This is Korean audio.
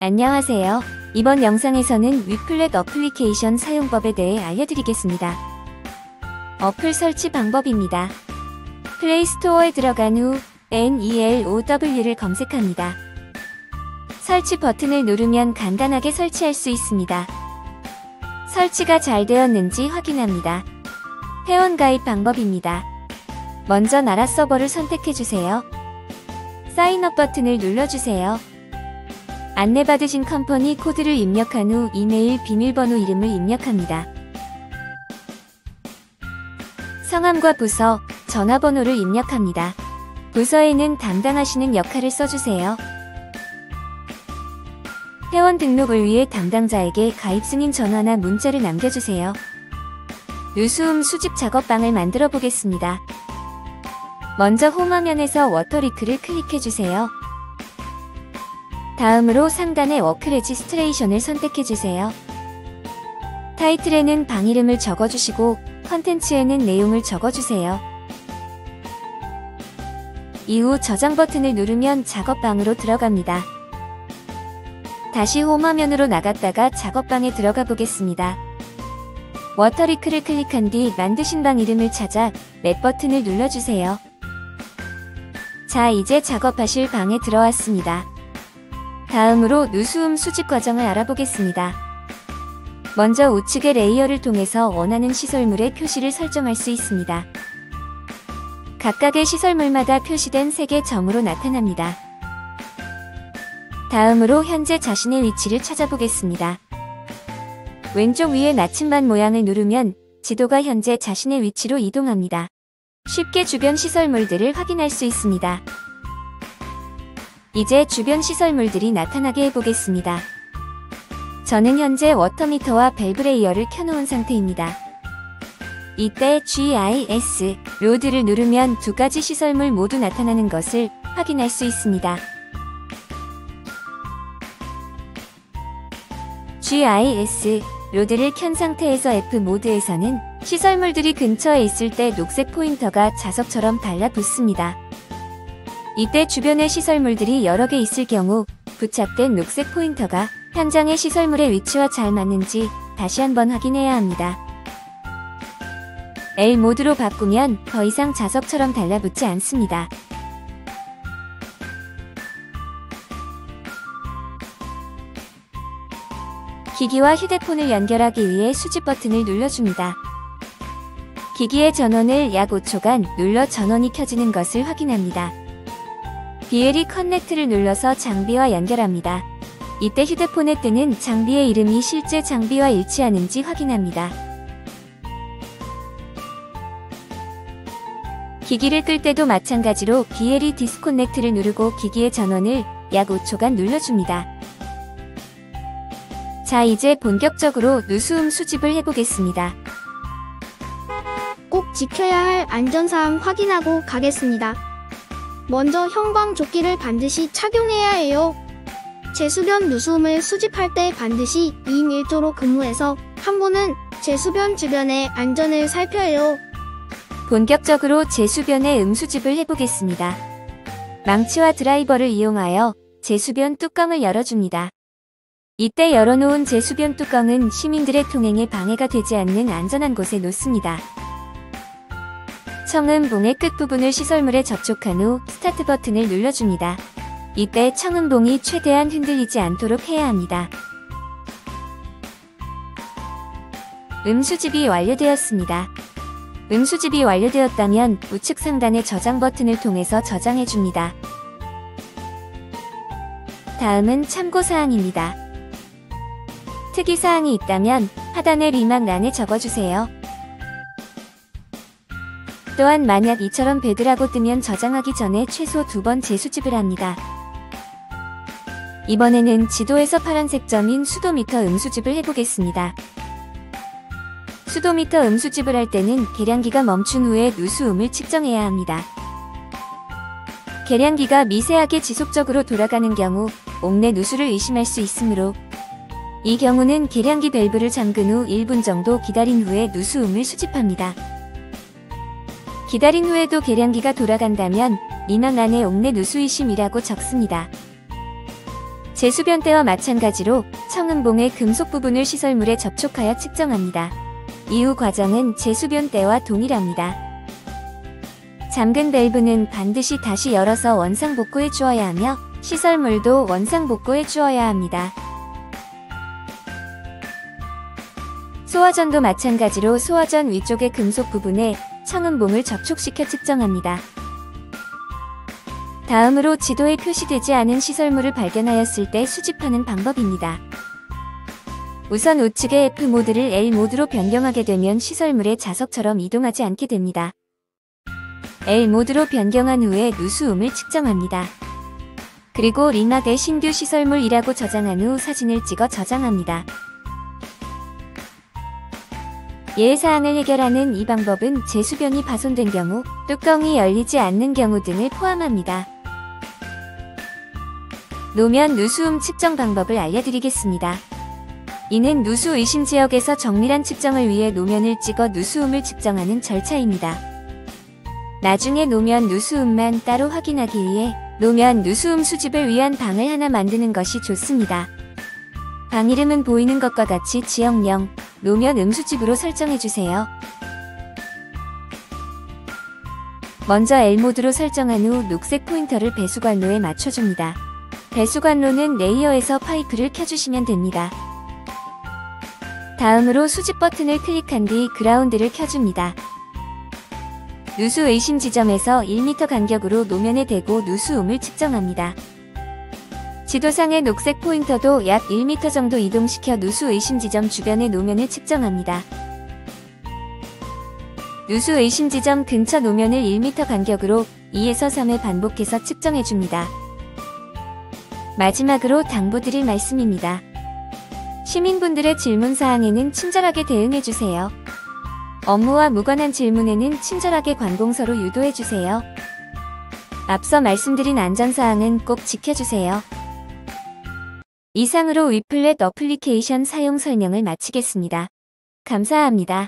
안녕하세요. 이번 영상에서는 위플렛 어플리케이션 사용법에 대해 알려드리겠습니다. 어플 설치 방법입니다. 플레이스토어에 들어간 후 NELOW를 검색합니다. 설치 버튼을 누르면 간단하게 설치할 수 있습니다. 설치가 잘 되었는지 확인합니다. 회원가입 방법입니다. 먼저 나라 서버를 선택해주세요. 사인업 버튼을 눌러주세요. 안내받으신 컴퍼니 코드를 입력한 후 이메일 비밀번호 이름을 입력합니다. 성함과 부서, 전화번호를 입력합니다. 부서에는 담당하시는 역할을 써주세요. 회원 등록을 위해 담당자에게 가입 승인 전화나 문자를 남겨주세요. 누수음 수집 작업방을 만들어 보겠습니다. 먼저 홈 화면에서 워터리크를 클릭해주세요. 다음으로 상단의 워크 레지스트레이션을 선택해주세요. 타이틀에는 방 이름을 적어주시고 컨텐츠에는 내용을 적어주세요. 이후 저장 버튼을 누르면 작업방으로 들어갑니다. 다시 홈 화면으로 나갔다가 작업방에 들어가 보겠습니다. 워터리크를 클릭한 뒤 만드신 방 이름을 찾아 맵 버튼을 눌러주세요. 자, 이제 작업하실 방에 들어왔습니다. 다음으로 누수음 수집 과정을 알아보겠습니다. 먼저 우측의 레이어를 통해서 원하는 시설물의 표시를 설정할 수 있습니다. 각각의 시설물마다 표시된 색의 점으로 나타납니다. 다음으로 현재 자신의 위치를 찾아보겠습니다. 왼쪽 위에 나침반 모양을 누르면 지도가 현재 자신의 위치로 이동합니다. 쉽게 주변 시설물들을 확인할 수 있습니다. 이제 주변 시설물들이 나타나게 해보겠습니다. 저는 현재 워터미터와 밸브레이어를 켜놓은 상태입니다. 이때 GIS, 로드를 누르면 두 가지 시설물 모두 나타나는 것을 확인할 수 있습니다. GIS, 로드를 켠 상태에서 F모드에서는 시설물들이 근처에 있을 때 녹색 포인터가 자석처럼 달라붙습니다. 이때 주변의 시설물들이 여러 개 있을 경우 부착된 녹색 포인터가 현장의 시설물의 위치와 잘 맞는지 다시 한번 확인해야 합니다. L 모드로 바꾸면 더 이상 자석처럼 달라붙지 않습니다. 기기와 휴대폰을 연결하기 위해 수집 버튼을 눌러줍니다. 기기의 전원을 약 5초간 눌러 전원이 켜지는 것을 확인합니다. BLE 커넥트를 눌러서 장비와 연결합니다. 이때 휴대폰에 뜨는 장비의 이름이 실제 장비와 일치하는지 확인합니다. 기기를 끌 때도 마찬가지로 BLE 디스코넥트를 누르고 기기의 전원을 약 5초간 눌러줍니다. 자, 이제 본격적으로 누수음 수집을 해보겠습니다. 꼭 지켜야 할 안전사항 확인하고 가겠습니다. 먼저 형광조끼를 반드시 착용해야 해요. 제수변 누수음을 수집할 때 반드시 2인 1조로 근무해서 한 분은 제수변 주변의 안전을 살펴야 해요. 본격적으로 제수변의 음수집을 해보겠습니다. 망치와 드라이버를 이용하여 제수변 뚜껑을 열어줍니다. 이때 열어놓은 제수변 뚜껑은 시민들의 통행에 방해가 되지 않는 안전한 곳에 놓습니다. 청음봉의 끝부분을 시설물에 접촉한 후 스타트 버튼을 눌러줍니다. 이때 청음봉이 최대한 흔들리지 않도록 해야 합니다. 음수집이 완료되었습니다. 음수집이 완료되었다면 우측 상단의 저장 버튼을 통해서 저장해줍니다. 다음은 참고사항입니다. 특이사항이 있다면 하단의 리막란에 적어주세요. 또한 만약 이처럼 배드라고 뜨면 저장하기 전에 최소 2번 재수집을 합니다. 이번에는 지도에서 파란색 점인 수도미터 음수집을 해보겠습니다. 수도미터 음수집을 할 때는 계량기가 멈춘 후에 누수음을 측정해야 합니다. 계량기가 미세하게 지속적으로 돌아가는 경우 옥내 누수를 의심할 수 있으므로 이 경우는 계량기 밸브를 잠근 후 1분 정도 기다린 후에 누수음을 수집합니다. 기다린 후에도 계량기가 돌아간다면 리막란에 옥내 누수 의심이라고 적습니다. 제수변대와 마찬가지로 청음봉의 금속 부분을 시설물에 접촉하여 측정합니다. 이후 과정은 제수변대와 동일합니다. 잠근 밸브는 반드시 다시 열어서 원상 복구해 주어야 하며 시설물도 원상 복구해 주어야 합니다. 소화전도 마찬가지로 소화전 위쪽의 금속 부분에 청음봉을 접촉시켜 측정합니다. 다음으로 지도에 표시되지 않은 시설물을 발견하였을 때 수집하는 방법입니다. 우선 우측의 F모드를 L모드로 변경하게 되면 시설물의 자석처럼 이동하지 않게 됩니다. L모드로 변경한 후에 누수음을 측정합니다. 그리고 리막에 신규 시설물이라고 저장한 후 사진을 찍어 저장합니다. 예외사항을 해결하는 이 방법은 제수변이 파손된 경우, 뚜껑이 열리지 않는 경우 등을 포함합니다. 노면 누수음 측정 방법을 알려드리겠습니다. 이는 누수 의심 지역에서 정밀한 측정을 위해 노면을 찍어 누수음을 측정하는 절차입니다. 나중에 노면 누수음만 따로 확인하기 위해 노면 누수음 수집을 위한 방을 하나 만드는 것이 좋습니다. 방 이름은 보이는 것과 같이 지역명, 노면 음수집으로 설정해주세요. 먼저 L모드로 설정한 후 녹색 포인터를 배수관로에 맞춰줍니다. 배수관로는 레이어에서 파이프를 켜주시면 됩니다. 다음으로 수집 버튼을 클릭한 뒤 그라운드를 켜줍니다. 누수 의심 지점에서 1m 간격으로 노면에 대고 누수음을 측정합니다. 지도상의 녹색 포인터도 약 1m 정도 이동시켜 누수 의심 지점 주변의 노면을 측정합니다. 누수 의심 지점 근처 노면을 1m 간격으로 2에서 3회 반복해서 측정해줍니다. 마지막으로 당부드릴 말씀입니다. 시민분들의 질문사항에는 친절하게 대응해주세요. 업무와 무관한 질문에는 친절하게 관공서로 유도해주세요. 앞서 말씀드린 안전사항은 꼭 지켜주세요. 이상으로 위플랫 어플리케이션 사용 설명을 마치겠습니다. 감사합니다.